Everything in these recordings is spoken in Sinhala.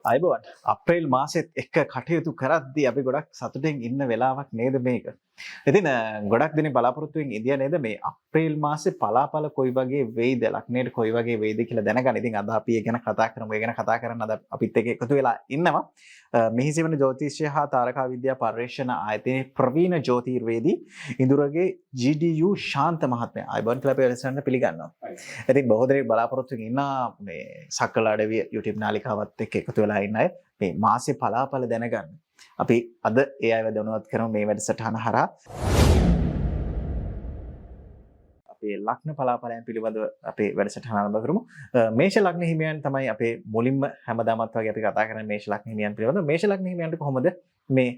අයිබෝන් අප්‍රේල් මාසෙත් එක්ක කටයුතු කරද්දී අපි ගොඩක් සතුටින් ඉන්න වෙලාවක් නේද මේක. ඉතින් ගොඩක් දෙනෙක් බලාපොරොත්තුෙන් ඉඳියා නේද මේ අප්‍රේල් මාසේ පලාපල කොයි වගේ වෙයිද ලක්නේට කොයි වගේ වෙයිද කියලා දැනගන්න. ඉතින් අද අපි ඒ ගැන කතා කරමු. ඒ ගැන කතා කරන්න අද අපිත් එක්ක එකතු වෙලා ඉන්නවා. මිහිසිවන ජ්‍යොතිෂය හා තාරකා විද්‍යා පර්යේෂණ ආයතනයේ ප්‍රවීණ ජ්‍යොතිර්වේදී ඉඳුරගේ GDU ශාන්ත මහත්මයා අයිබෝන් කියලා අපි වැඩසටහනට පිළිගන්නවා. ඉතින් බොහෝ දෙනෙක් බලාපොරොත්තුෙන් ඉන්නා මේ සක්කල අඩවිය YouTube නාලිකාවත් එක්ක එකතු වෙලා ඉන්න අය මේ මාසේ පලාපල දැනගන්න. අපි අද ඒ අයව දැනුවත් කරමු මේ වැඩසටහන හරහා. අපේ ලග්න පලාපලයන් පිළිබඳව අපේ වැඩසටහන ආරම්භ කරමු. මේෂ ලග්න හිමියන් තමයි අපේ මුලින්ම හැමදාමත් වගේ අපි කතා කරන්නේ මේෂ ලග්න හිමියන් පිළිබඳව. මේෂ ලග්න හිමියන්ට කොහොමද මේ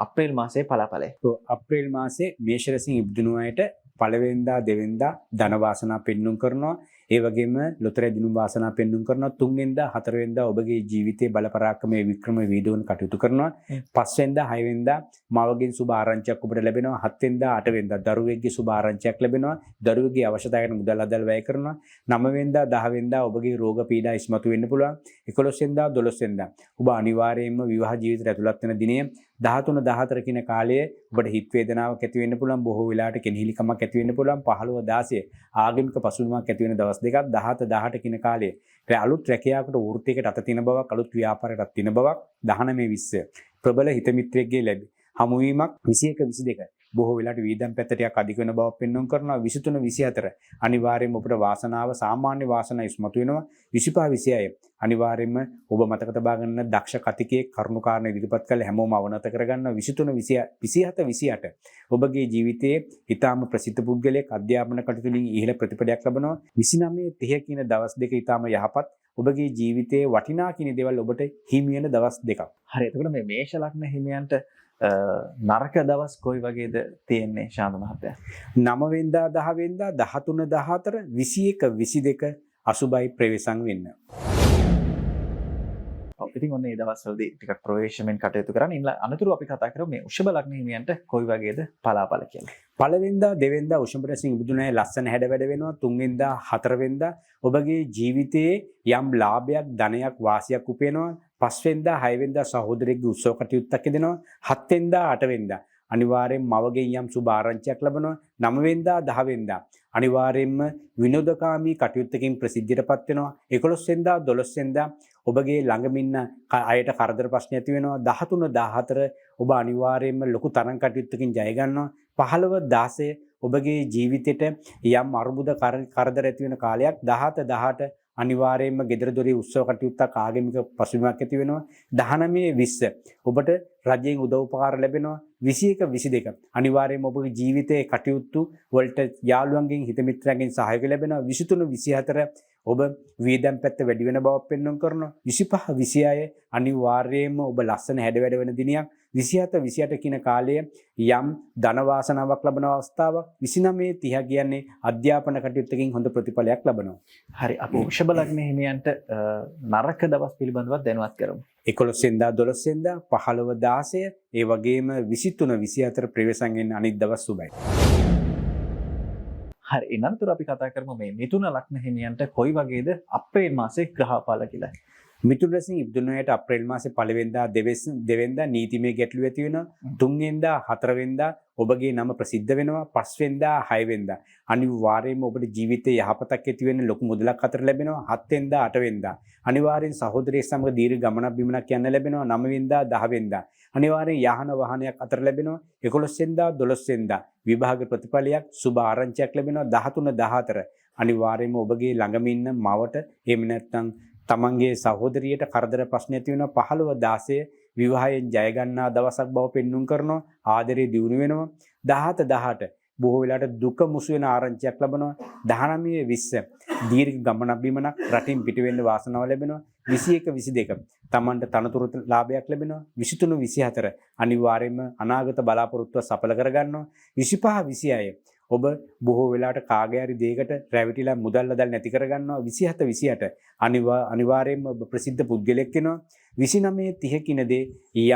අප්‍රේල් මාසයේ පලාපලය? අප්‍රේල් මාසේ මේෂ රැසින් ඉබ්දුණු අයට පළවෙනිදා දෙවෙනිදා ධන වාසනා පෙන්눔 කරනවා. ඒ වගේම ලොතරැයි දිනුම් වාසනා පෙන්눔 කරනවා. තුන්වෙනිදා හතරවෙනිදා ඔබගේ ජීවිතයේ බල පරාක්‍රමයේ වික්‍රම වේදෝන් කටයුතු කරනවා. පස්වෙනිදා හයවෙනිදා මවගෙන් සුබ ආරංචියක් ඔබට ලැබෙනවා. හත්වෙනිදා අටවෙනිදා දරුවෙක්ගේ සුබ ආරංචියක් ලැබෙනවා. දරුවෙක්ගේ අවශ්‍යතාවයකට මුදල් අදල් වැය කරනවා. නවවෙනිදා දහවෙනිදා ඔබගේ රෝග පීඩා ඉස්මතු වෙන්න පුළුවන්. 11වෙනිදා 12වෙනිදා ඔබ අනිවාර්යයෙන්ම විවාහ ජීවිතයට ඇතුළත් වෙන දිනය. 13 14 කියන කාලයේ ඔබට හිත වේදනාවක් ඇති වෙන්න පුළුවන්. බොහෝ වෙලාවට කෙනෙහිලිකමක් ඇති වෙන්න පුළුවන්. 15 16 ආගමික පසුබිමක් ඇති වෙන දවස් දෙකක් 17 18 කියන කාලයේ අලුත් රැකියාවකට වෘත්තියකට අත තින බවක් අලුත් ව්‍යාපාරයකට අත තින බවක් 19 20 ප්‍රබල හිත මිත්‍රයෙක්ගේ ලැබි හමුවීමක් 21 22 බොහෝ වෙලාවට වීදම් පැත්ත ටිකක් අධික වෙන බවක් පෙන්වන්න කරනවා. 23 24 අනිවාර්යයෙන්ම ඔබට වාසනාව සාමාන්‍ය වාසනාව ඉස්මතු වෙනවා. 25 26 අනිවාර්යයෙන්ම ඔබ මතක තබා ගන්න දක්ෂ කතිකයේ කරුණු කාරණා ඉදිරිපත් කළ හැමෝම අවනත කරගන්න. 23 27 28 ඔබගේ ජීවිතයේ ඊටාම ප්‍රසිද්ධ පුද්ගලයෙක් අධ්‍යාපන කටයුතු වලින් ඉහළ ප්‍රතිඵලයක් ලබනවා. 29 30 කියන දවස් දෙක ඊටාම යහපත් ඔබගේ ජීවිතයේ වටිනා කියන දේවල් ඔබට හිමි වෙන දවස් දෙකක්. හරි. එතකොට මේ මේෂ ලග්න හිමියන්ට නරක දවස් කොයි වගේද තියෙන්නේ ශාන්ත මහත්තයා? 9 වෙනිදා 10 වෙනිදා 13 14 21 22 අසුබයි ප්‍රවේශම් වෙන්න. ඉතින් ඔන්න මේ දවස්වලදී ටිකක් ප්‍රවේශමෙන් කටයුතු කරන්න. ඉන්න අනතුරු අපි කතා කරමු මේ වෘෂභ ලග්න හිමියන්ට කොයි වගේද පලාපල කියලා. පළවෙනිදා දෙවෙනිදා වෘෂභ රැසින් ඉබුදුනේ ලස්සන හැඩ වැඩ වෙනවා. තුන්වෙනිදා හතරවෙනිදා ඔබගේ ජීවිතයේ යම් ලාභයක් ධනයක් වාසියක් උපයනවා. පස්වෙනිදා හයවෙනිදා සහෝදරයෙක්ගේ උත්සව කටයුත්තක් යෙදෙනවා. හත්වෙනිදා අටවෙනිදා අනිවාර්යෙන් මවගෙන් යම් සුබ ආරංචියක් ලැබෙනවා. නවවෙනිදා දහවෙනිදා අනිවාර්යෙන්ම විනෝදකාමී කටයුත්තකින් ප්‍රසිද්ධියටපත් වෙනවා. 11 වෙනිදා 12 වෙනිදා ඔබගේ ළඟම ඉන්න අයට කරදර ප්‍රශ්න ඇති වෙනවා. 13 14 ඔබ අනිවාර්යෙන්ම ලොකු තරම් කටයුත්තකින් ජය ගන්නවා. 15 16 ඔබගේ ජීවිතේට යම් අරුබුද කරදර ඇති වෙන කාලයක්. 17 18 අනිවාර්යයෙන්ම ගෙදර දොරේ උත්සව කටයුත්තක් ආගමික පසුබිමක් ඇති වෙනවා. 19 20 ඔබට රජයෙන් උදව් උපකාර ලැබෙනවා. 21 22 අනිවාර්යයෙන්ම ඔබගේ ජීවිතයේ කටයුතු වලට යාළුවන්ගෙන් හිත මිත්‍රයන්ගෙන් සහායක ලැබෙනවා. 23 24 ඔබ වේදම් පැත්ත වැඩි වෙන බවක් පෙන්වන්න කරනවා. 25 26 අනිවාර්යයෙන්ම ඔබ ලස්සන හැඩ වැඩ වෙන දිනයක්. 27 28 කියන කාලය යම් ධන වාසනාවක් ලබන අවස්ථාවක්. 29 30 කියන්නේ අධ්‍යාපන කටයුත්තකින් හොඳ ප්‍රතිඵලයක් ලබනවා. හරි. අපි වෘෂභ ලග්න හිමියන්ට නරක දවස් පිළිබඳව දැනුවත් කරමු. 11 වෙනිදා 12 වෙනිදා 15 16 ඒ වගේම 23 24 ප්‍රවේශම් වෙන අනිත් දවස් සුබයි. හරි. ඊනතුරු අපි කතා කරමු මේ මිථුන ලග්න හිමියන්ට කොයි වගේද අප්‍රේල් මාසේ ග්‍රහපාල කියලා. මිථුන රැසින් ඉබ්දුණයට අප්‍රේල් මාසේ පළවෙනිදා දෙවෙනිදා නීතිමය ගැටලු ඇති වෙනවා. තුන්වෙනිදා හතරවෙනිදා ඔබගේ නම ප්‍රසිද්ධ වෙනවා. පස්වෙනිදා හයවෙනිදා අනිවාර්යයෙන්ම ඔබට ජීවිතයේ යහපතක් ඇති වෙන්න ලොකු මුදලක් අතර ලැබෙනවා. හත්වෙනිදා අටවෙනිදා අනිවාර්යෙන් සහෝදරයෙක් සමග දීර්ඝ ගමනක් බිමනක් යන්න ලැබෙනවා. නවවෙනිදා දහවෙනිදා අනිවාර්යෙන් යාහන වාහනයක් අතර ලැබෙනවා. 11 වෙනිදා 12 වෙනිදා විභාග ප්‍රතිඵලයක් සුබ ආරංචියක් ලැබෙනවා. 13 14 අනිවාර්යයෙන්ම ඔබගේ ළඟම ඉන්න මවට එහෙම නැත්නම් තමන්ගේ සහෝදරියට කරදර ප්‍රශ්න ඇති වෙනවා. 15 16 විවාහයෙන් ජය ගන්නා දවසක් බව පෙන්눔 කරනවා. ආදරේ දියුණු වෙනවා. 17 18 බොහෝ වෙලාවට දුක මුසු වෙන ආරංචියක් ලැබෙනවා. 19 20 දීර්ඝ ගමනක් බිමනක් රටින් පිට වෙන්න වාසනාව ලැබෙනවා. 21 22 තමන්ට තනතුරු ලාභයක් ලැබෙනවා. 23 24 අනිවාර්යයෙන්ම අනාගත බලාපොරොත්තුව සඵල කරගන්නවා. 25 26 ඔබ බොහෝ වෙලාවට කාගේ හරි දෙයකට රැවටිලා මුදල් අදල් නැති කරගන්නවා. 27 28 අනිවාර්යයෙන්ම ඔබ ප්‍රසිද්ධ පුද්ගලයෙක් වෙනවා. 29 30 කින දේ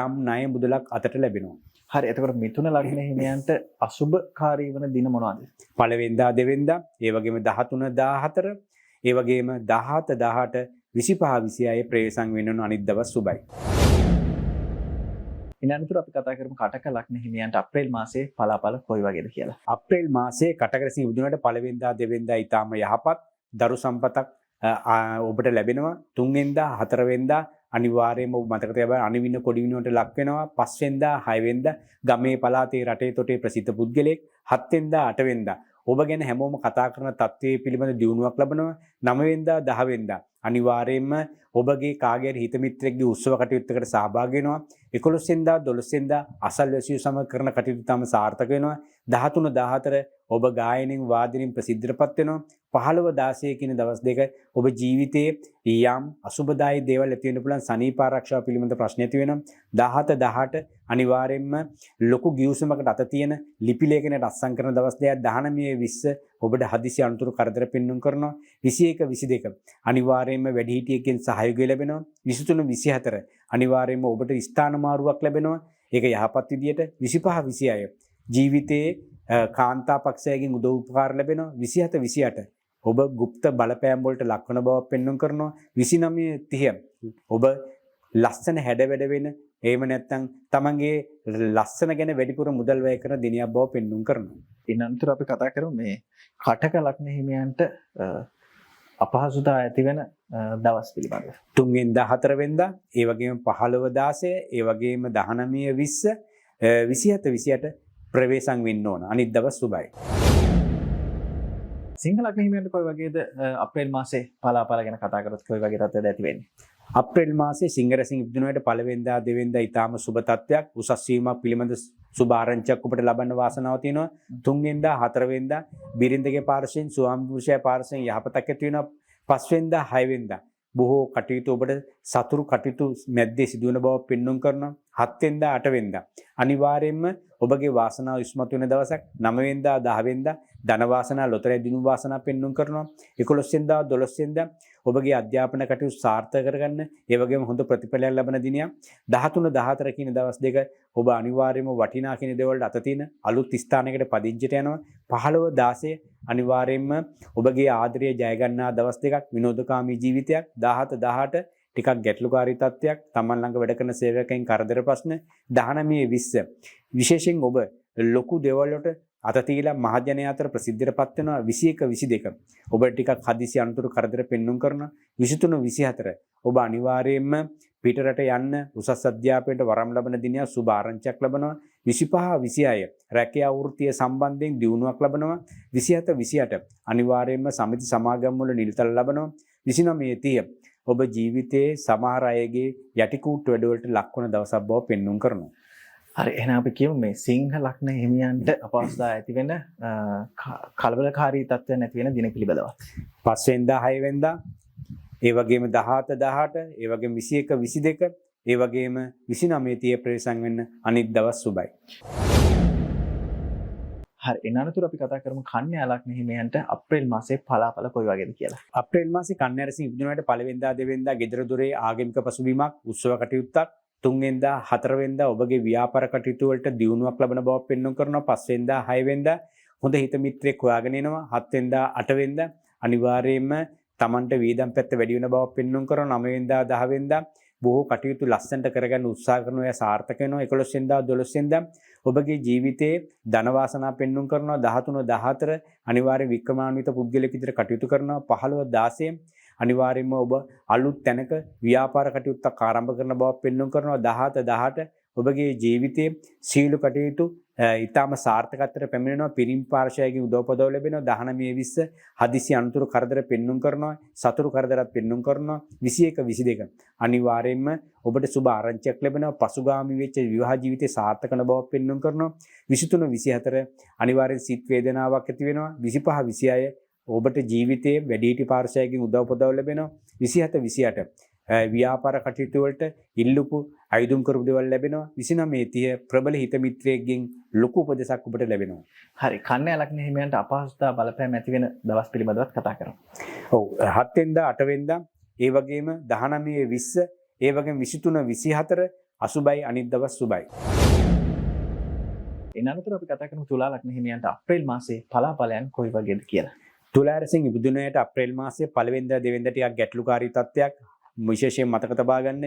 යම් ණය මුදලක් අතට ලැබෙනවා. හරි. එතකොට මිථුන ලග්න හිමියන්ට අසුභකාරී වන දින මොනවද? පළවෙනිදා දෙවෙනිදා ඒ වගේම 13 14 ඒ වගේම 17 18 25-26 ප්‍රවේශම් වෙන්න ඕන අනිත් දවස් සුබයි. ඉන්නතුර අපි කතා කරමු කටක ලග්න හිමියන්ට අප්‍රේල් මාසයේ පලාපල කොයි වගේද කියලා. අප්‍රේල් මාසයේ කටකරසින් උදුනට පළවෙනිදා දෙවෙනිදා ඊටාම යහපත් දරු සම්පතක් ඔබට ලැබෙනවා. තුන්වෙනිදා හතරවෙනිදා අනිවාර්යයෙන්ම ඔබ මතක තියාගන්න අනිවින කොඩිවිනට ලක් වෙනවා. පස්වෙනිදා හයවෙනිදා ගමේ පළාතේ රටේ තොටේ ප්‍රසිද්ධ පුද්ගලයෙක්. හත්වෙනිදා අටවෙනිදා ඔබ ගැන හැමෝම කතා කරන තත්ත්වයේ පිළිබඳ දියුණුවක් ලබනවා. නවවෙනිදා දහවෙනිදා අනිවාර්යයෙන්ම ඔබගේ කාගේ හරි හිත මිත්‍රෙක්ගේ උත්සව කටයුත්තකට සහභාගී වෙනවා. 11 වෙනිදා 12 වෙනිදා අසල්වැසියෝ සමග කරන කටයුතු තම සාර්ථක වෙනවා. 13 14 ඔබ ගායනෙන් වාදනෙන් ප්‍රසිද්ධටපත් වෙනවා. 15 16 කියන දවස් දෙක ඔබ ජීවිතයේ යම් අසුබදායී දේවල් ඇති වෙන්න පුළුවන් සනීප ආරක්ෂාව පිළිබඳ ප්‍රශ්න ඇති වෙනවා. 17 18 අනිවාර්යයෙන්ම ලොකු ගිවිසුමකට අත තියෙන ලිපි ලේඛනයට අත්සන් කරන දවස් දෙකක්. 19 20 ඔබට හදිසි අනුතුරු කරදර පෙන්නුම් කරනවා. 21 22 අනිවාර්යයෙන්ම වැඩිහිටියෙක්ගෙන් සහයෝගය ලැබෙනවා. 23 24 අනිවාර්යයෙන්ම ඔබට ස්ථාන මාරුවක් ලැබෙනවා. ඒක යහපත් විදියට. 25 26 ජීවිතයේ කාන්තා පක්ෂයෙන් උදව් උපකාර ලැබෙනවා. 27 28 ඔබ গুপ্ত බලපෑම් වලට ලක්වන බව පෙන්වන්න කරනවා. 29 30 ඔබ ලස්සන හැඩ වැඩ වෙන එහෙම නැත්නම් තමන්ගේ ලස්සන ගැන වැඩිපුර මුදල් වැය කරන දිනයක් බව පෙන්වන්න කරනවා. ඉන්නතුර අපි කතා කරමු මේ කටක ලග්න හිමියන්ට අපහසුතා ඇති වෙන දවස් පිළිබඳව. 3 වෙනිදා 4 වෙනිදා ඒ වගේම 15 16 ඒ වගේම 19 20 27 28 ප්‍රවේශම් වෙන්න ඕන. අනිත් දවස් සුබයි. සිංහ ලග්න හිමියන්ට කොයි වගේද අප්‍රේල් මාසේ පලාපල ගැන කතා කරත් කොයි වගේ තත්ත්වයක්ද ඇති වෙන්නේ? අප්‍රේල් මාසයේ සිංහ රැසින් ඉපදුනාට පළවෙනිදා දෙවෙනිදා ඊටාම සුබ තත්ත්වයක් උසස් වීමක් පිළිබඳ සුබ ආරංචියක් ඔබට ලබන්න වාසනාව තියෙනවා. 3 වෙනිදා 4 වෙනිදා බිරිඳගේ පාර්ශ්වයෙන් ස්වාමි පුරුෂයා පාර්ශ්වයෙන් යහපතක් ඇති වෙනවා. 5 වෙනිදා 6 වෙනිදා බොහෝ කටයුතු ඔබට සතුරු කටයුතු මැද්දේ සිදුවන බව පෙන්වන්න කරනවා. 7 වෙනිදා 8 වෙනිදා අනිවාර්යයෙන්ම ඔබගේ වාසනාව ඉස්මතු වෙන දවසක්. 9 වෙනිදා 10 වෙනිදා ධන වාසනා ලොතරැයි දිනු වාසනා පෙන්වන්න කරනවා. 11 වෙනිදා 12 වෙනිදා ඔබගේ අධ්‍යාපන කටයුතු සාර්ථක කරගන්න ඒ වගේම හොඳ ප්‍රතිඵලයක් ලබන දිනයක්. 13 14 කියන දවස් දෙක ඔබ අනිවාර්යයෙන්ම වටිනා කියන දේවල් අත තියෙන අලුත් ස්ථානයකට පදිංචිට යනවා. 15 16 අනිවාර්යයෙන්ම ඔබගේ ආදරය ජය ගන්නා දවස් දෙකක්. විනෝදකාමී ජීවිතයක්. 17 18 ටිකක් ගැටලුකාරී තත්ත්වයක්. තමන් ළඟ වැඩ කරන සේවකයන් කරදර ප්‍රශ්න. 19 20 විශේෂයෙන් ඔබ ලොකු දේවල් වලට අත තියලා මහජනයා අතර ප්‍රසිද්ධියටපත් වෙනවා. 21 22 ඔබ ටිකක් හදිසි අනුතුරු කරදර පෙන්නුම් කරනවා. 23 24 ඔබ අනිවාර්යයෙන්ම පිටරට යන්න උසස් අධ්‍යාපනයට වරම් ලබන දිනයක් සුබ ආරංචියක් ලබනවා. 25 26 රැකියා වෘත්තිය සම්බන්ධයෙන් දියුණුවක් ලබනවා. 27 28 අනිවාර්යයෙන්ම සමිති සමාගම් වල නිලතල ලබනවා. 29 30 ඔබ ජීවිතයේ සමහර අයගේ යටිකූට්ටු වැඩවලට ලක්වන දවසක් බව පෙන්වන්න කරනවා. හරි එහෙනම් අපි කියමු මේ සිංහ ලග්න හිමියන්ට අපහසුතා ඇති වෙන කලබලකාරී තත්ත්වයන් ඇති වෙන දින පිළිබඳව. 5 වෙනිදා 6 වෙනිදා ඒ වගේම 17 18 ඒ වගේම 21 22 ඒ වගේම 29 30 ප්‍රවේශම් වෙන්න අනිත් දවස් සුබයි. හරි එනතුරු අපි කතා කරමු කන්‍යා ලග්න හිමියන්ට අප්‍රේල් මාසයේ පලාපල කොයි වගේද කියලා. අප්‍රේල් මාසේ කන්‍යා රැසින් ඉපදුනාට පළවෙනිදා දෙවෙනිදා ගෙදර දොරේ ආගමික පසුබිමක් උත්සව කටයුත්තක්. 3 වෙනිදා 4 වෙනිදා ඔබගේ ව්‍යාපාර කටයුතු වලට දියුණුවක් ලබන බව පෙන්වන්න කරනවා. 5 වෙනිදා 6 වෙනිදා හොඳ හිත මිත්‍රයෙක් හොයාගෙන එනවා. 7 වෙනිදා 8 වෙනිදා අනිවාර්යයෙන්ම Tamanට වේදම් පැත්ත වැඩි වෙන බව පෙන්වන්න කරනවා. 9 වෙනිදා 10 වෙනිදා බොහෝ කටයුතු ලස්සනට කරගන්න උත්සාහ කරනවා. එය සාර්ථක වෙනවා. 11 වෙනිදා 12 වෙනිදා ඔබගේ ජීවිතයේ ධන වාසනා පෙන්වන්න කරනවා. 13 14 අනිවාර්ය වික්‍රමාන්විත පුද්ගලයෙක් විදිහට කටයුතු කරනවා. 15 16 අනිවාර්යයෙන්ම ඔබ අලුත් තැනක ව්‍යාපාර කටයුත්තක් ආරම්භ කරන බව පෙන්වන්න කරනවා. 17 18 ඔබගේ ජීවිතයේ සීල කටයුතු ඊටම සාර්ථකත්වයට පැමිණෙනවා. පිරිම් පාර්ශවයෙන් උදව්පදව ලැබෙනවා. 19 20 හදිසි අනුතුරු කරදර පෙන්වන්න කරනවා. සතුරු කරදරත් පෙන්වන්න කරනවා. 21 22 අනිවාර්යයෙන්ම ඔබට සුබ ආරංචියක් ලැබෙනවා. පසුගාමී වෙච්ච විවාහ ජීවිතේ සාර්ථක වන බව පෙන්වන්න කරනවා. 23 24 අනිවාර්යෙන් සිත් වේදනාවක් ඇති වෙනවා. 25 26 ඔබට ජීවිතයේ වැඩිහිටි පාර්ශවයෙන් උදව්පදව ලැබෙනවා. 27 28 ව්‍යාපාර කටයුතු වලට ඉල්ලුපු අයදුම් කරපු දේවල් ලැබෙනවා. 29 30 ප්‍රබල හිත මිත්‍රයෙක්ගෙන් ලොකු උපදෙසක් ඔබට ලැබෙනවා. හරි කන්‍යා ලග්න හිමියන්ට අපහසුතා බලපෑම් ඇති වෙන දවස් පිළිබඳවත් කතා කරමු. ඔව් 7 වෙනිදා 8 වෙනිදා ඒ වගේම 19 20 ඒ වගේම 23 24 අසුබයි අනිත් දවස් සුබයි. එනතුරු අපි කතා කරමු තුලා ලග්න හිමියන්ට අප්‍රේල් මාසයේ පලාපලයන් කොයි වගේද කියලා. තුලා රැසින් ඉපදුණාට අප්‍රේල් මාසයේ පළවෙනිදා දෙවෙනිදා ටිකක් ගැටලුකාරී තත්ත්වයක් විශේෂයෙන් මතක තබා ගන්න.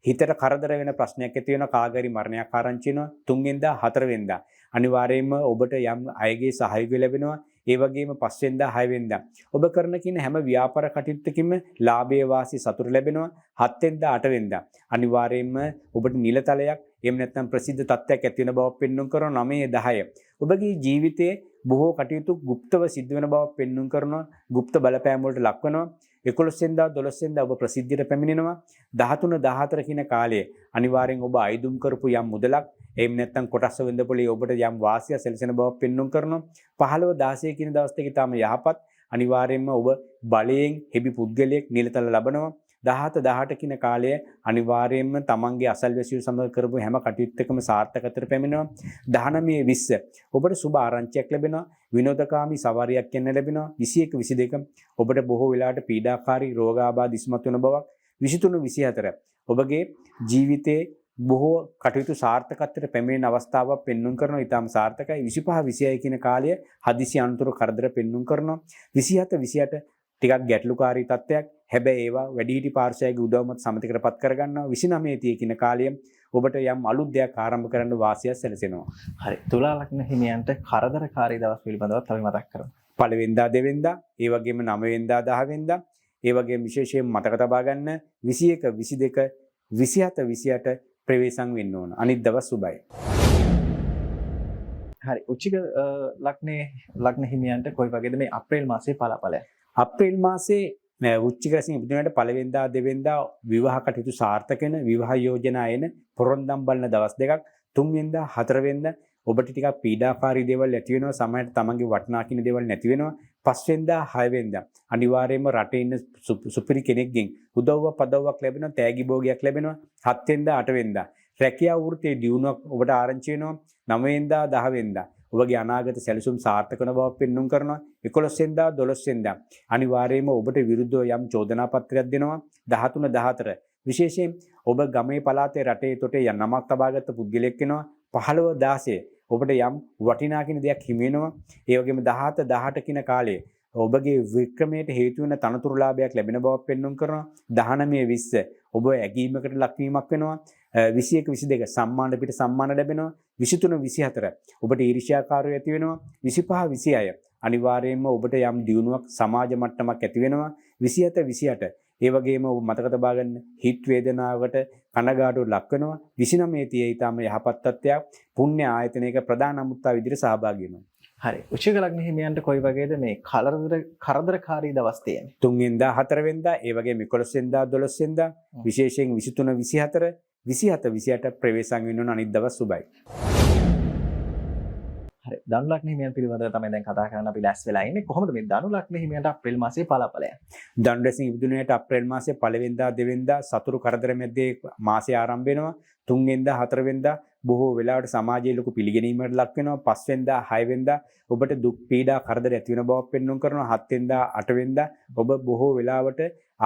හිතට කරදර වෙන ප්‍රශ්නයක් ඇති වෙනවා, කාගරි මරණයක් ආරංචි වෙනවා. තුන්වෙනිදා හතරවෙනිදා අනිවාර්යයෙන්ම ඔබට යම් අයගේ සහයෝගය ලැබෙනවා. ඒ වගේම පස්වෙනිදා හයවෙනිදා ඔබ කරන කින හැම ව්‍යාපාර කටයුත්තකින්ම ලාභයේ වාසි සතුට ලැබෙනවා. හත්වෙනිදා අටවෙනිදා අනිවාර්යයෙන්ම ඔබට නිලතලයක් එහෙම නැත්නම් ප්‍රසිද්ධ තත්ත්වයක් ඇති වෙන බව පෙන්වන්න කරන 9 10 ඔබගේ ජීවිතයේ බොහෝ කටයුතු গুপ্তව සිද්ධ වෙන බව පෙන්වන්න කරනවා. গুপ্ত බලපෑම් වලට ලක් වෙනවා. 11 වෙනිදා 12 වෙනිදා ඔබ ප්‍රසිද්ධියට පැමිණෙනවා. 13 14 කියන කාලයේ අනිවාර්යෙන් ඔබ අයිදුම් කරපු යම් මුදලක් එහෙම නැත්නම් කොටස් වෙන්ද පොලේ ඔබට යම් වාසිය සැලසෙන බව පෙන්වන්න කරනවා. 15 16 කියන දවස් දෙකේ තාම යහපත්. අනිවාර්යෙන්ම ඔබ බලයෙන් හෙබි පුද්ගලයෙක් නිලතල ලබනවා. 17 18 කියන කාලයේ අනිවාර්යයෙන්ම තමන්ගේ අසල්වැසියෝ සමග කරපු හැම කටයුත්තකම සාර්ථකතර පැමිණෙනවා. 19 20 ඔබට සුබ ආරංචියක් ලැබෙනවා. විනෝදකාමී සවාරියක් යන්න ලැබෙනවා. 21 22 ඔබට බොහෝ වෙලාවට පීඩාකාරී රෝගාබාධ ඉස්මතු වෙන බවක්. 23 24 ඔබගේ ජීවිතයේ බොහෝ කටයුතු සාර්ථකත්වයට පැමිණෙන අවස්ථාවක් පෙන්වන්න කරනවා. ඊටම සාර්ථකයි. 25 26 කියන කාලය හදිසි අනුතර කරදර පෙන්වන්න කරනවා. 27 28 ටිකක් ගැටලුකාරී තත්ත්වයක්. හැබැයි ඒවා වැඩිහිටි පාර්ශවයේ උදව්මත් සමතිකරපත් කරගන්නවා. 29 30 කියන කාලය ඔබට යම් අලුත් දෙයක් ආරම්භ කරන්න වාසිය සැලසෙනවා. හරි. තුලා ලග්න හිමියන්ට කරදරකාරී දවස් පිළිබඳව අපි මතක් කරමු. පළවෙනිදා දෙවෙනිදා, ඒ වගේම 9 වෙනිදා 10 වෙනිදා, ඒ වගේම විශේෂයෙන් මතක තබා ගන්න 21 22 27 28 ප්‍රවේශම් වෙන්න ඕන. අනිත් දවස් සුබයි. හරි. උච්චික ලග්න හිමියන්ට කොයි වගේද මේ අප්‍රේල් මාසයේ පලාපලය? අප්‍රේල් මාසයේ වෘශ්චික රැසින් ඉපදුණාට පළවෙනිදා දෙවෙනිදා විවාහ කටයුතු සාර්ථක වෙන විවාහ යෝජනා එන පොරොන්දම් බලන දවස් දෙකක්. තුන්වෙනිදා හතරවෙනිදා ඔබට ටිකක් පීඩාකාරී දේවල් ඇති වෙනවා. සමහරට තමන්ගේ වටිනා කින දේවල් නැති වෙනවා. පස්වෙනිදා හයවෙනිදා අනිවාර්යයෙන්ම රටේ ඉන්න සුපිරි කෙනෙක්ගෙන් උදව්වක් පදව්වක් ලැබෙනවා. තෑගි භෝගයක් ලැබෙනවා. හත්වෙනිදා අටවෙනිදා රැකියාව වෘත්තේ දියුණුවක් ඔබට ආරංචි වෙනවා. නවවෙනිදා දහවෙනිදා ඔබගේ අනාගත සැලසුම් සාර්ථක වන බව පෙන්වන්න කරනවා. 11 වෙනිදා 12 වෙනිදා අනිවාර්යයෙන්ම ඔබට විරුද්ධව යම් චෝදනා පත්‍රයක් දෙනවා. 13 14 විශේෂයෙන් ඔබ ගමේ පළාතේ රටේ තොටේ යම් නමක් තබාගත් පුද්ගලයෙක් වෙනවා. 15 16 ඔබට යම් වටිනා කින දෙයක් හිමි වෙනවා. ඒ වගේම 17 18 කින කාලයේ ඔබගේ වික්‍රමයට හේතු වෙන තනතුරු ලාභයක් ලැබෙන බව පෙන්වන්න කරනවා. 19 20 ඔබ ඇගීමකට ලක්වීමක් වෙනවා. 21 22 සම්මාන පිට සම්මාන ලැබෙනවා. 23 24 ඔබට ඊර්ෂ්‍යාකාරය ඇති වෙනවා. 25 26 අනිවාර්යයෙන්ම ඔබට යම් දියුණුවක් සමාජ මට්ටමක් ඇති වෙනවා. 27 28 ඒ වගේම ඔබ මතක තබා ගන්න හිත වේදනාවට කනගාටුවට ලක් වෙනවා. 29 30 ඊටම යහපත් තත්ත්වයක් පුණ්‍ය ආයතනයක ප්‍රධාන අමුත්තා විදිහට සහභාගී වෙනවා. හරි. උච්චික ලග්න හිමියන්ට කොයි වගේද මේ කරදරකාරී දවස් තියෙන්නේ? 3 වෙනිදා 4 වෙනිදා ඒ වගේම 11 වෙනිදා 12 වෙනිදා විශේෂයෙන් 23 24 27 28 ප්‍රවේශම් වෙන්න ඕන. අනිත් දවස් සුබයි. හරි. ධනු ලග්න හිමියන් පිළිබඳව තමයි දැන් කතා කරන්න අපි දැස් වෙලා ඉන්නේ. කොහොමද මේ ධනු ලග්න හිමියන්ට අප්‍රේල් මාසයේ පලාපලය? ධනු රැසින් ඉපදුණාට අප්‍රේල් මාසයේ පළවෙනිදා දෙවෙනිදා සතුරු කරදර මැද්දේ මාසය ආරම්භ වෙනවා. 3 වෙනිදා 4 වෙනිදා බොහෝ වෙලාවට සමාජයේ ලොකු පිළිගැනීමකට ලක් වෙනවා. 5 වෙනිදා 6 වෙනිදා ඔබට දුක් පීඩා කරදර ඇති වෙන බවක් පෙන්වන්න කරනවා. 7 වෙනිදා 8 වෙනිදා ඔබ බොහෝ වෙලාවට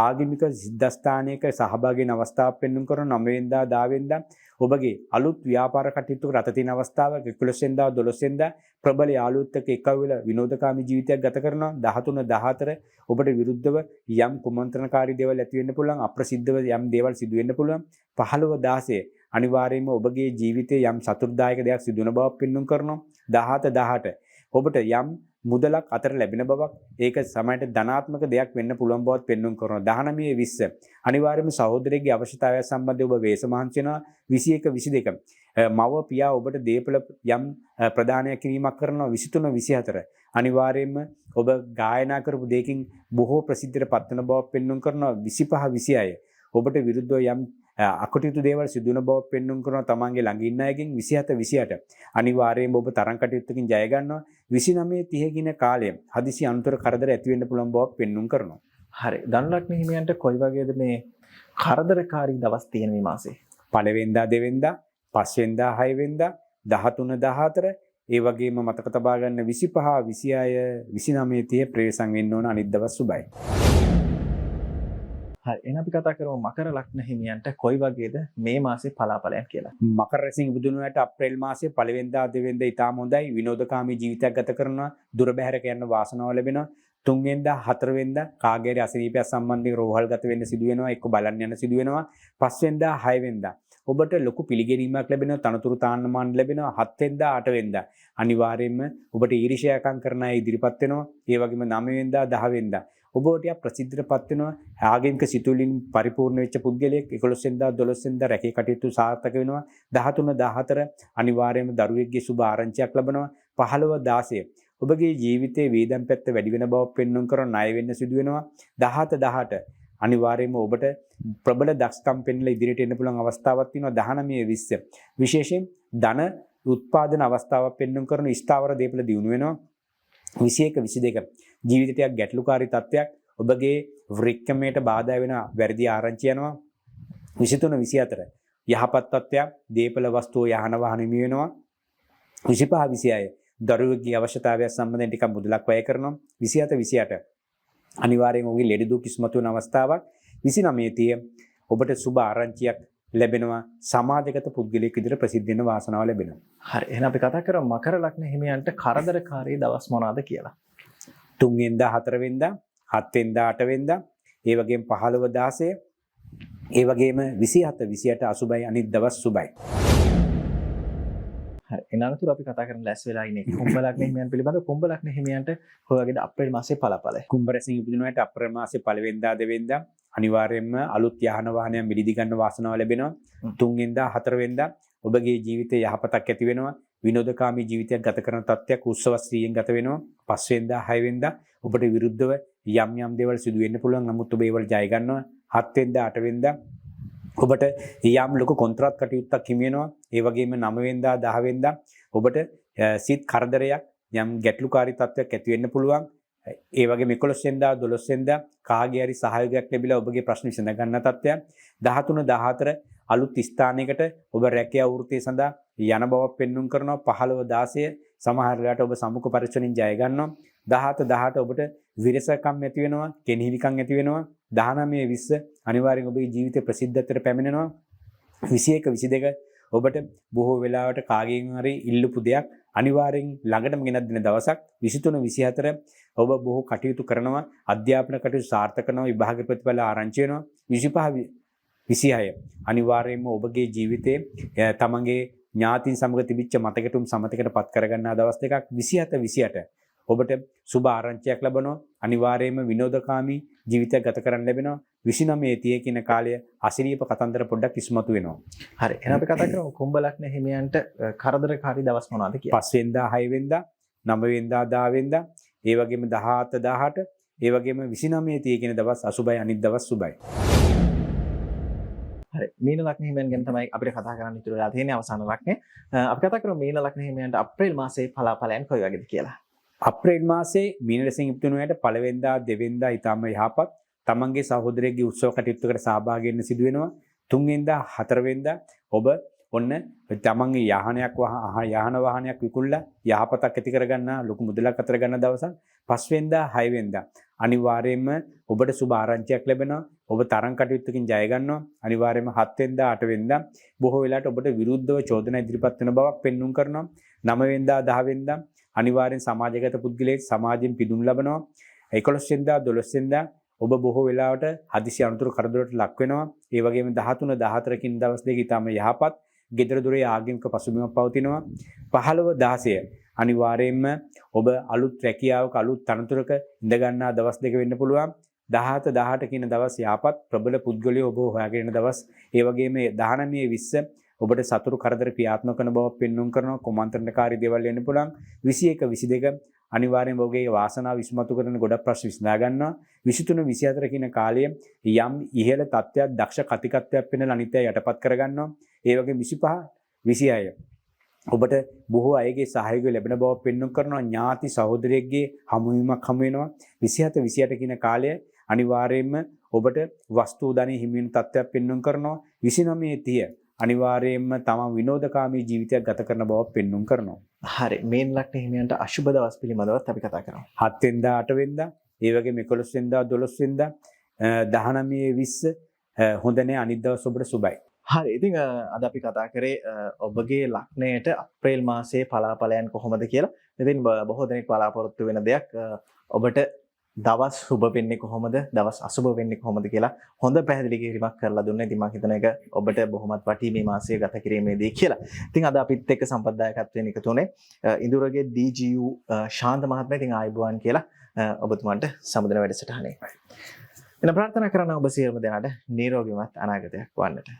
ආගමික සිද්ධාස්ථානයක සහභාගී වෙන අවස්ථාවක් පෙන්වන්න කරනවා. 9 වෙනිදා 10 වෙනිදා ඔබගේ අලුත් ව්‍යාපාර කටයුතු රට තියෙන අවස්ථාවක්. 11 වෙනිදා 12 වෙනිදා ප්‍රබල යාළුවොත් එක්ක එකව වෙලා විනෝදකාමී ජීවිතයක් ගත කරනවා. 13 14 ඔබට විරුද්ධව යම් කුමන්ත්‍රණකාරී දේවල් ඇති වෙන්න පුළුවන්. අප්‍රසිද්ධව යම් දේවල් සිදු වෙන්න පුළුවන්. 15 16 අනිවාර්යයෙන්ම ඔබගේ ජීවිතයේ යම් සතුටුදායක දෙයක් සිදු වෙන බවක් පෙන්වන්න කරනවා. 17 18 ඔබට යම් මුදලක් අතර ලැබෙන බවක් ඒක සමහරට ධනාත්මක දෙයක් වෙන්න පුළුවන් බවත් පෙන්වන්න කරනවා. 19 20 අනිවාර්යයෙන්ම සහෝදරයෙක්ගේ අවශ්‍යතාවය සම්බන්ධව ඔබ වේස මහන්සි වෙනවා. 21 22 මව පියා ඔබට දේපල යම් ප්‍රදානයක් කිරීමක් කරනවා. 23 24 අනිවාර්යයෙන්ම ඔබ ගායනා කරපු දෙයකින් බොහෝ ප්‍රසිද්ධියට පත්වන බවක් පෙන්වන්න කරනවා. 25 26 ඔබට විරුද්ධව යම් අකටයුතු දේවල් සිදු වෙන බව පෙන්වන්න කරනවා. තමන්ගේ ළඟ ඉන්න අයගෙන් 27 28 අනිවාර්යයෙන්ම ඔබ තරම් කටයුත්තකින් ජය ගන්නවා. 29 30 කියන කාලය හදිසි අනුතර කරදර ඇති වෙන්න පුළුවන් බව පෙන්වන්න කරනවා. හරි. ධනු ලග්න හිමියන්ට කොයි වගේද මේ කරදරකාරී දවස් තියෙන මේ මාසේ? පළවෙනිදා දෙවෙනිදා 5 වෙනිදා 6 වෙනිදා 13 14 ඒ වගේම මතක තබා ගන්න 25 26 29 30 ප්‍රවේශම් වෙන්න ඕන. අනිත් දවස් සුබයි. හරි. එහෙනම් අපි කතා කරමු මකර ලග්න හිමියන්ට කොයි වගේද මේ මාසේ පලාපලයන් කියලා. මකර රැසින් ඉපදුණාට අප්‍රේල් මාසයේ පළවෙනිදා දෙවෙනිදා ඉතාම හොඳයි. විනෝදකාමී ජීවිතයක් ගත කරනවා. දුර බැහැරක යන වාසනාව ලැබෙනවා. තුන්වෙනිදා හතරවෙනිදා කාගේ හරි අසනීපයක් සම්බන්ධයෙන් රෝහල්ගත වෙන්න සිදු වෙනවා, එක්ක බලන්න යන සිදු වෙනවා. පස්වෙනිදා හයවෙනිදා ඔබට ලොකු පිළිගැනීමක් ලැබෙනවා, තනතුරු තාන්නමාන ලැබෙනවා. හත්වෙනිදා අටවෙනිදා අනිවාර්යයෙන්ම ඔබට ඊර්ෂ්‍යාකම් කරන අය ඉදිරිපත් වෙනවා. ඒ වගේම නවවෙනිදා දහවෙනිදා ඔබ ටිකක් ප්‍රසිද්ධටපත් වෙනවා. ආගමික සිතුවිලින් පරිපූර්ණ වෙච්ච පුද්ගලයෙක්. 11 වෙනිදා 12 වෙනිදා රැකී කටයුතු සාර්ථක වෙනවා. 13 14 අනිවාර්යයෙන්ම දරුවෙක්ගේ සුබ ආරංචියක් ලැබෙනවා. 15 16 ඔබගේ ජීවිතයේ වේදම් පැත්ත වැඩි වෙන බව පෙන්වන්න කරන ණය වෙන්න සිදු වෙනවා. 17 18 අනිවාර්යයෙන්ම ඔබට ප්‍රබල දක්ෂකම් පෙන්වලා ඉදිරියට එන්න පුළුවන් අවස්ථාවක් තියෙනවා. 19 20 විශේෂයෙන් ධන උත්පාදන අවස්ථාවක් පෙන්වන්න කරන ස්ථාවර දේපල දියුණු වෙනවා. 21 22 ජීවිතයක් ගැටලුකාරී තත්ත්වයක් ඔබගේ වෘක්කමයට බාධා වෙන වැරදි ආරංචි යනවා. 23 24 යහපත් තත්ත්වයක් දේපල වස්තුව යහන වාහන හිමි වෙනවා. 25 26 දරුවෙකුගේ අවශ්‍යතාවය සම්බන්ධයෙන් ටිකක් මුදලක් වැය කරනවා. 27 28 අනිවාර්යෙන් ඔහුගේ ලෙඩ දුක් ඉස්මතු වෙන අවස්ථාවක්. 29 30 ඔබට සුබ ආරංචියක් ලැබෙනවා. සමාජගත පුද්ගලයෙක් විදිහට ප්‍රසිද්ධ වෙන වාසනාව ලැබෙනවා. හරි. එහෙනම් අපි කතා කරමු මකර ලග්න හිමියන්ට කරදරකාරී දවස් මොනවාද කියලා. 3 වෙනිදා 4 වෙනිදා 7 වෙනිදා 8 වෙනිදා ඒ වගේම 15 16 ඒ වගේම 27 28 අසුබයි අනිත් දවස් සුබයි. හරි. එනතුරු අපි කතා කරන්න ලැස් වෙලා ඉන්නේ කුම්භ ලග්න හිමියන් පිළිබඳව. කුම්භ ලග්න හිමියන්ට කොහොමද අප්‍රේල් මාසයේ පළපළ? කුම්භ රැසින් ඉපදුනාට අප්‍රේල් මාසයේ පළවෙනිදා දෙවෙනිදා අනිවාර්යයෙන්ම අලුත් යාන වාහනයක් මිලදී ගන්න වාසනාව ලැබෙනවා. 3 වෙනිදා 4 වෙනිදා ඔබගේ ජීවිතයේ යහපතක් ඇති වෙනවා. විනෝදකාමී ජීවිතයක් ගත කරන තත්ත්වයක් උත්සවශ්‍රීයෙන් ගත වෙනවා. 5 වෙනිදා 6 වෙනිදා ඔබට විරුද්ධව යම් දේවල් සිදු වෙන්න පුළුවන්. නමුත් ඔබ ඒවල් ජය ගන්නවා. 7 වෙනිදා 8 වෙනිදා ඔබට යම් ලොකු කොන්ත්‍රාත් කටයුත්තක් හිමි වෙනවා. ඒ වගේම 9 වෙනිදා 10 වෙනිදා ඔබට සිත් කරදරයක් යම් ගැටලුකාරී තත්ත්වයක් ඇති වෙන්න පුළුවන්. ඒ වගේම 11 වෙනිදා 12 වෙනිදා කාගේ හරි සහයෝගයක් ලැබිලා ඔබගේ ප්‍රශ්න විසඳ ගන්න තත්ත්වයක්. 13 14 අලුත් ස්ථානයකට ඔබ රැකියාව වෘත්තිය සඳහා යන බවක් පෙන්වන්න කරනවා. 15 16 සමහර වෙලාවට ඔබ සමුක පරීක්ෂණෙන් ජය ගන්නවා. 17 18 ඔබට විරසකම් ඇති වෙනවා, කෙනෙහිලිකම් ඇති වෙනවා. 19 20 අනිවාර්යෙන් ඔබේ ජීවිතේ ප්‍රසිද්ධත්වයට පැමිණෙනවා. 21 22 ඔබට බොහෝ වෙලාවට කාගෙන් හරි ඉල්ලපු දෙයක් අනිවාර්යෙන් ළඟටම ගෙනත් දෙන දවසක්. 23 24 ඔබ බොහෝ කටයුතු කරනවා, අධ්‍යාපන කටයුතු සාර්ථක කරනවා, විභාග ප්‍රතිඵල ආරංචි වෙනවා. 25 26 අනිවාර්යයෙන්ම ඔබගේ ජීවිතයේ තමන්ගේ ඥාතින් සමග තිබිච්ච මතකතුම් සමතකට පත් කරගන්නා දවස් දෙකක්. 27 28 ඔබට සුබ ආරංචියක් ලැබෙනවා. අනිවාර්යයෙන්ම විනෝදකාමී ජීවිතයක් ගත කරන්න ලැබෙනවා. 29 30 කියන කාලය අසිරියප කතන්දර පොඩ්ඩක් ඉස්මතු වෙනවා. හරි. එහෙනම් අපි කතා කරමු කුම්භ ලග්න හිමියන්ට කරදරකාරී දවස් මොනවාද කියලා. 5 වෙනිදා 6 වෙනිදා 9 වෙනිදා 10 වෙනිදා ඒ වගේම 17 18 ඒ වගේම 29 30 කියන දවස් අසුබයි අනිත් දවස් සුබයි. හරි. මීන ලග්න හිමියන් ගැන තමයි අපිට කතා කරන්න ඉතුරු වෙලා තියෙන්නේ අවසාන ලග්නේ. අපි කතා කරමු මීන ලග්න හිමියන්ට අප්‍රේල් මාසයේ පලාපලයන් කොයි වගේද කියලා. අප්‍රේල් මාසයේ මීන රැසින් ඉපදුණාට පළවෙනිදා දෙවෙනිදා ඊටම යහපත් තමන්ගේ සහෝදරයෙක්ගේ උත්සව කටයුත්තකට සහභාගී වෙන්න සිදු වෙනවා. 3 වෙනිදා 4 වෙනිදා ඔබ ඔන්න තමන්ගේ යාන වාහනයක් විකුණලා යහපතක් ඇති කරගන්න ලොකු මුදලක් අතර ගන්න දවසක්. 5 වෙනිදා 6 වෙනිදා අනිවාර්යයෙන්ම ඔබට සුබ ආරංචියක් ලැබෙනවා. ඔබ තරම් කටයුත්තකින් ජය ගන්නවා. අනිවාර්යයෙන්ම 7 වෙනිදා 8 වෙනිදා බොහෝ වෙලාවට ඔබට විරුද්ධව චෝදනා ඉදිරිපත් වෙන බවක් පෙන්눔 කරනවා. 9 වෙනිදා 10 වෙනිදා අනිවාර්යෙන් සමාජගත පුද්ගලයෙක් සමාජයෙන් පිදුම් ලබනවා. 11 වෙනිදා 12 වෙනිදා ඔබ බොහෝ වෙලාවට හදිසි අනුතුරු කරදරවලට ලක් වෙනවා. ඒ වගේම 13 14 කින් දවස් දෙක ඊටම යහපත් ගෙදර දොරේ ආගමික පසුබිමක් පවතිනවා. 15 16 අනිවාර්යයෙන්ම ඔබ අලුත් රැකියාවක අලුත් තනතුරක ඉඳ ගන්නා දවස් දෙක වෙන්න පුළුවන්. 17 18 කියන දවස් යහපත් ප්‍රබල පුද්ගලයෝ ඔබ හොයාගෙන දවස්. ඒ වගේම 19 20 ඔබට සතුරු කරදර ක්‍රියාත්මක කරන බව පෙන්වන්න කරනවා. කුමන්ත්‍රණකාරී දේවල් වෙන්න පුළුවන්. 21 22 අනිවාර්යෙන් ඔබගේ වාසනාව විශ්මතු කරන ගොඩක් ප්‍රශ්න විසඳා ගන්නවා. 23 24 කියන කාලයේ යම් ඉහළ තත්ත්වයක් දක්ෂ කතිකත්වයක් වෙන අනිත්‍ය යටපත් කර ගන්නවා. ඒ වගේ 25 26 ඔබට බොහෝ අයගේ සහයෝගය ලැබෙන බව පෙන්වන්න කරනවා. ඥාති සහෝදරයෙක්ගේ හමුවීමක් හමු වෙනවා. 27 28 කියන කාලය අනිවාර්යයෙන්ම ඔබට වස්තු ධනෙ හිමි වෙන තත්ත්වයක් පෙන්වන්න කරනවා. 29 30 අනිවාර්යයෙන්ම තමන් විනෝදකාමී ජීවිතයක් ගත කරන බව පෙන්눔 කරනවා. හරි. මේන් ලග්න හිමියන්ට අශුභ දවස් පිළිබඳවත් අපි කතා කරමු. 7 වෙනිදා 8 වෙනිදා ඒ වගේම 11 වෙනිදා 12 වෙනිදා 19 20 හොඳ නැහැ අනිත් දවස් ඔබට සුබයි. හරි. ඉතින් අද අපි කතා කරේ ඔබගේ ලග්නයට අප්‍රේල් මාසයේ පලාපලයන් කොහොමද කියලා. ඉතින් බොහෝ දෙනෙක් බලාපොරොත්තු වෙන දෙයක් ඔබට දවස් සුබ වෙන්නේ කොහොමද දවස් අසුබ වෙන්නේ කොහොමද කියලා හොඳ පැහැදිලි කිරීමක් කරලා දුන්නා. ඉතින් මම හිතන එක ඔබට බොහොමත් වටී මේ මාසය ගත කිරීමේදී කියලා. ඉතින් අද අපිත් එක්ක සම්ප්‍රදායකත්වයෙන් එකතු වුණේ ඉඳුරගේ DGU ශාන්ත මහත්මයා. ඉතින් ආයුබෝවන් කියලා ඔබතුමන්ට සමුදන වැඩසටහනේ. එන ප්‍රාර්ථනා කරන ඔබ සියලුම දෙනාට නිරෝගීමත් අනාගතයක් වන්නට.